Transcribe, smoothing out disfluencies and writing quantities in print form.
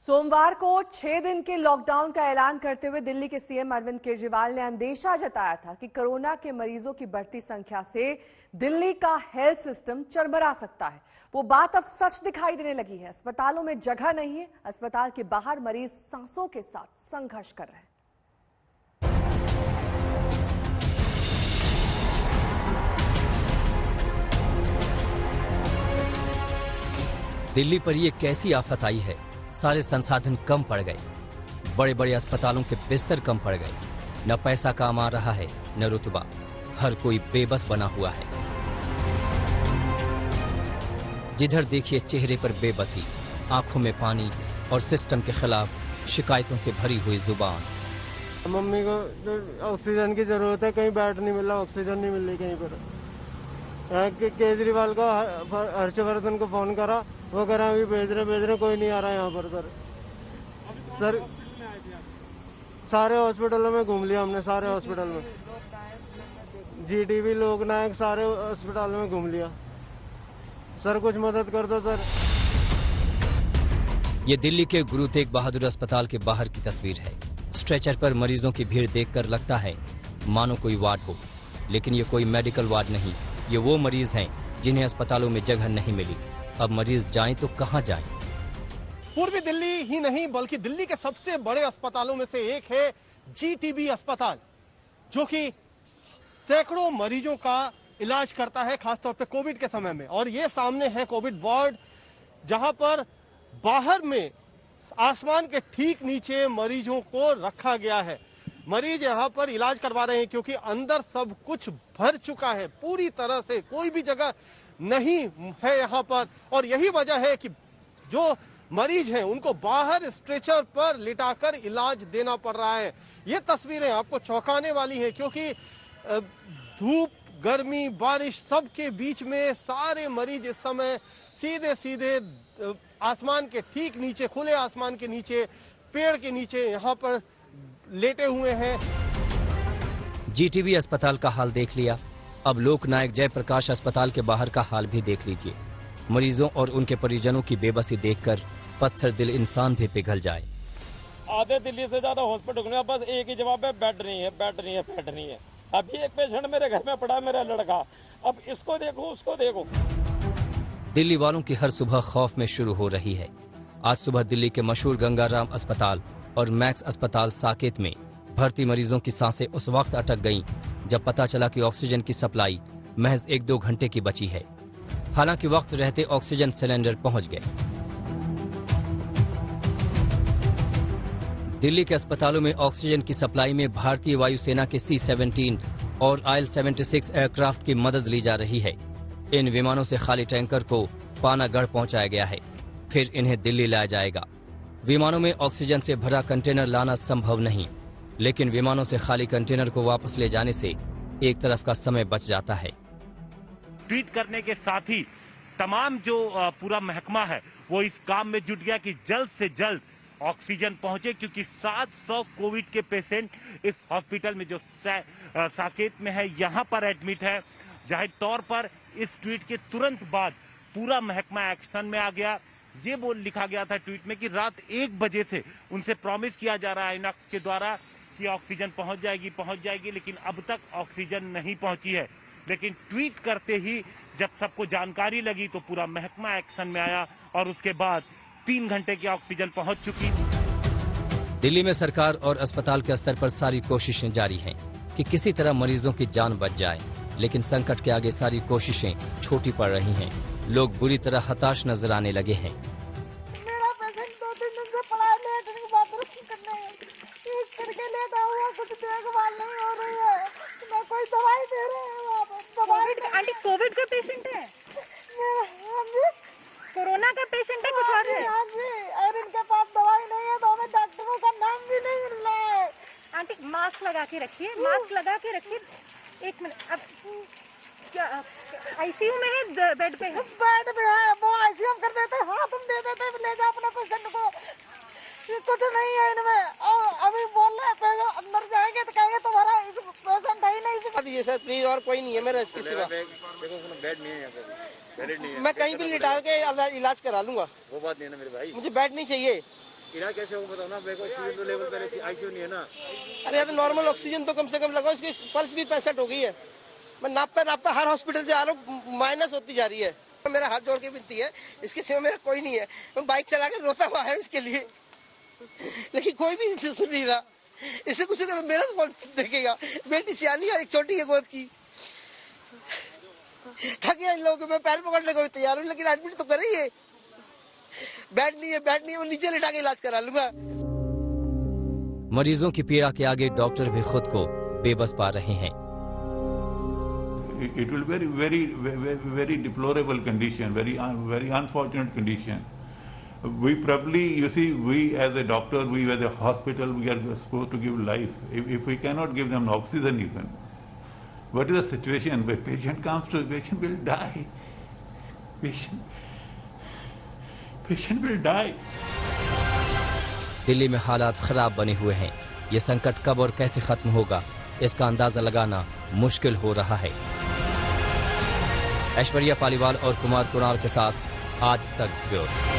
सोमवार को 6 दिन के लॉकडाउन का ऐलान करते हुए दिल्ली के सीएम अरविंद केजरीवाल ने अंदेशा जताया था कि कोरोना के मरीजों की बढ़ती संख्या से दिल्ली का हेल्थ सिस्टम चरमरा सकता है। वो बात अब सच दिखाई देने लगी है। अस्पतालों में जगह नहीं है। अस्पताल के बाहर मरीज सांसों के साथ संघर्ष कर रहे हैं। दिल्ली पर ये कैसी आफत आई है। सारे संसाधन कम पड़ गए, बड़े बड़े अस्पतालों के बिस्तर कम पड़ गए, न पैसा काम आ रहा है न रुतबा, हर कोई बेबस बना हुआ है। जिधर देखिए चेहरे पर बेबसी, आंखों में पानी और सिस्टम के खिलाफ शिकायतों से भरी हुई जुबान। मम्मी को ऑक्सीजन की जरूरत है, कहीं बेड नहीं मिला, ऑक्सीजन नहीं मिल रही कहीं पर। केजरीवाल को हर्षवर्धन को फोन करा, वो कह रहा अभी भेज रहे कोई नहीं आ रहा यहाँ पर। सर सारे हॉस्पिटलों में घूम लिया हमने, सारे हॉस्पिटल में, जीटीबी लोकनायक सारे हॉस्पिटल में घूम लिया। सर कुछ मदद कर दो सर। ये दिल्ली के गुरु तेग बहादुर अस्पताल के बाहर की तस्वीर है। स्ट्रेचर पर मरीजों की भीड़ देखकर लगता है मानो कोई वार्ड हो, लेकिन ये कोई मेडिकल वार्ड नहीं। ये वो मरीज हैं जिन्हें अस्पतालों में जगह नहीं मिली। अब मरीज जाएं तो कहां जाएं? पूर्वी दिल्ली ही नहीं बल्कि दिल्ली के सबसे बड़े अस्पतालों में से एक है जीटीबी अस्पताल, जो कि सैकड़ों मरीजों का इलाज करता है, खासतौर पे कोविड के समय में। और ये सामने है कोविड वार्ड, जहां पर बाहर में आसमान के ठीक नीचे मरीजों को रखा गया है। मरीज यहाँ पर इलाज करवा रहे हैं क्योंकि अंदर सब कुछ भर चुका है, पूरी तरह से कोई भी जगह नहीं है यहाँ पर। और यही वजह है कि जो मरीज हैं उनको बाहर स्ट्रेचर पर लिटाकर इलाज देना पड़ रहा है। ये तस्वीरें आपको चौंकाने वाली हैं, क्योंकि धूप, गर्मी, बारिश सब के बीच में सारे मरीज इस समय सीधे सीधे आसमान के ठीक नीचे, खुले आसमान के नीचे, पेड़ के नीचे यहाँ पर लेटे हुए हैं। जीटीबी अस्पताल का हाल देख लिया, अब लोकनायक जयप्रकाश अस्पताल के बाहर का हाल भी देख लीजिए। मरीजों और उनके परिजनों की बेबसी देखकर पत्थर दिल इंसान भी पिघल जाए। आधे दिल्ली से ज्यादा हॉस्पिटल में बस एक ही जवाब है, बेड नहीं है, बेड नहीं है, बेड नहीं है। अभी एक पेशेंट मेरे घर में पड़ा है, मेरा लड़का, अब इसको देखो उसको देखो। दिल्ली वालों की हर सुबह खौफ में शुरू हो रही है। आज सुबह दिल्ली के मशहूर गंगाराम अस्पताल और मैक्स अस्पताल साकेत में भर्ती मरीजों की सांसें उस वक्त अटक गईं जब पता चला कि ऑक्सीजन की सप्लाई महज 1-2 घंटे की बची है। हालांकि वक्त रहते ऑक्सीजन सिलेंडर पहुंच गए। दिल्ली के अस्पतालों में ऑक्सीजन की सप्लाई में भारतीय वायुसेना के C-17 और IL-76 एयरक्राफ्ट की मदद ली जा रही है। इन विमानों से खाली टैंकर को पानागढ़ पहुंचाया गया है, फिर इन्हें दिल्ली लाया जाएगा। विमानों में ऑक्सीजन से भरा कंटेनर लाना संभव नहीं, लेकिन विमानों से खाली कंटेनर को वापस ले जाने से एक तरफ का समय बच जाता है। ट्वीट करने के साथ ही तमाम जो पूरा महकमा है वो इस काम में जुट गया कि जल्द से जल्द ऑक्सीजन पहुंचे, क्योंकि 700 कोविड के पेशेंट इस हॉस्पिटल में जो साकेत में है यहाँ पर एडमिट है। जाहिर तौर पर इस ट्वीट के तुरंत बाद पूरा महकमा एक्शन में आ गया। ये बोल लिखा गया था ट्वीट में कि रात 1 बजे से उनसे प्रॉमिस किया जा रहा है इनॉक्स के द्वारा कि ऑक्सीजन पहुंच जाएगी, लेकिन अब तक ऑक्सीजन नहीं पहुंची है। लेकिन ट्वीट करते ही जब सबको जानकारी लगी तो पूरा महकमा एक्शन में आया और उसके बाद 3 घंटे की ऑक्सीजन पहुंच चुकी। दिल्ली में सरकार और अस्पताल के स्तर पर सारी कोशिशें जारी हैं कि किसी तरह मरीजों की जान बच जाए, लेकिन संकट के आगे सारी कोशिशें छोटी पड़ रही हैं। लोग बुरी तरह हताश नजर आने लगे हैं। मेरा पेशेंट 2-3 दिन से पड़ा है, लेटरिन बाथरूम करने करके लेटा हुआ, कुछ देखभाल नहीं हो रही है, ना कोई दवाई दे रहे हैं वहाँ पर। आंटी कोविड का पेशेंट है? हाँ जी, कोरोना का पेशेंट है कुछ और है? हाँ जी, और इनके पास दवाई नहीं है तो हमें डॉक्टरों का नाम भी नहीं मिल रहा है। आंटी मास्क लगा के रखिए, मास्क लगा के रखिए। 1 मिनट, अब क्या आईसीयू में है? बेड पे है? बेड पे है, वो आईसीयू हम कर देते, हाँ तुम दे देते, ले जाओ अपने पेशेंट को। ये कुछ नहीं है इनमें। और अभी बोल रहे हैं अंदर जाएंगे तो कहेंगे तुम्हारा पेशेंट है ही नहीं। सर प्लीज, और कोई नहीं है मेरा इसके सिवा। बेड नहीं है यहाँ पे, बेड नहीं है। मैं कहीं भी लिटा के इलाज करा लूंगा। वो बात नहीं है ना मेरे भाई, मुझे बेड नहीं चाहिए। इलाज कैसे होगा बताओ ना, ऑक्सीजन तो लेवल पहले आईसीयू नहीं है ना। अरे यार नॉर्मल ऑक्सीजन तो कम से कम लगाओ, इसकी पल्स भी 65 हो गई है। मैं नापता हर हॉस्पिटल से आ रहा हूँ, माइनस होती जा रही है। मेरा हाथ जोड़ के विनती है, इसके सिवा मेरा कोई नहीं है। मैं बाइक चला के रोता हुआ है इसके लिए, लेकिन कोई भी इसे सुन नहीं रहा। इससे कुछ मेरा कौन देखेगा? बेटी सियानी है, एक छोटी है गोद की। थके इन लोगों को मैं पैर पकड़ने को तैयार हूँ, लेकिन एडमिट तो करे ही है। बेड नहीं है, वो नीचे लिटा के इलाज करा लूंगा। मरीजों की पीड़ा के आगे डॉक्टर भी खुद को बेबस पा रहे हैं। It will be very deplorable condition, very unfortunate condition. We probably, you see, we as a doctor, we as a hospital, we are supposed to give life. If we cannot give them oxygen even, what is the situation? When patient comes to, patient will die. Patient will die. Delhi में हालात खराब बने हुए हैं। ये संकट कब और कैसे खत्म होगा, इसका अंदाजा लगाना मुश्किल हो रहा है। ऐश्वर्या पालीवाल और कुमार कुणाल के साथ आज तक ब्यूरो।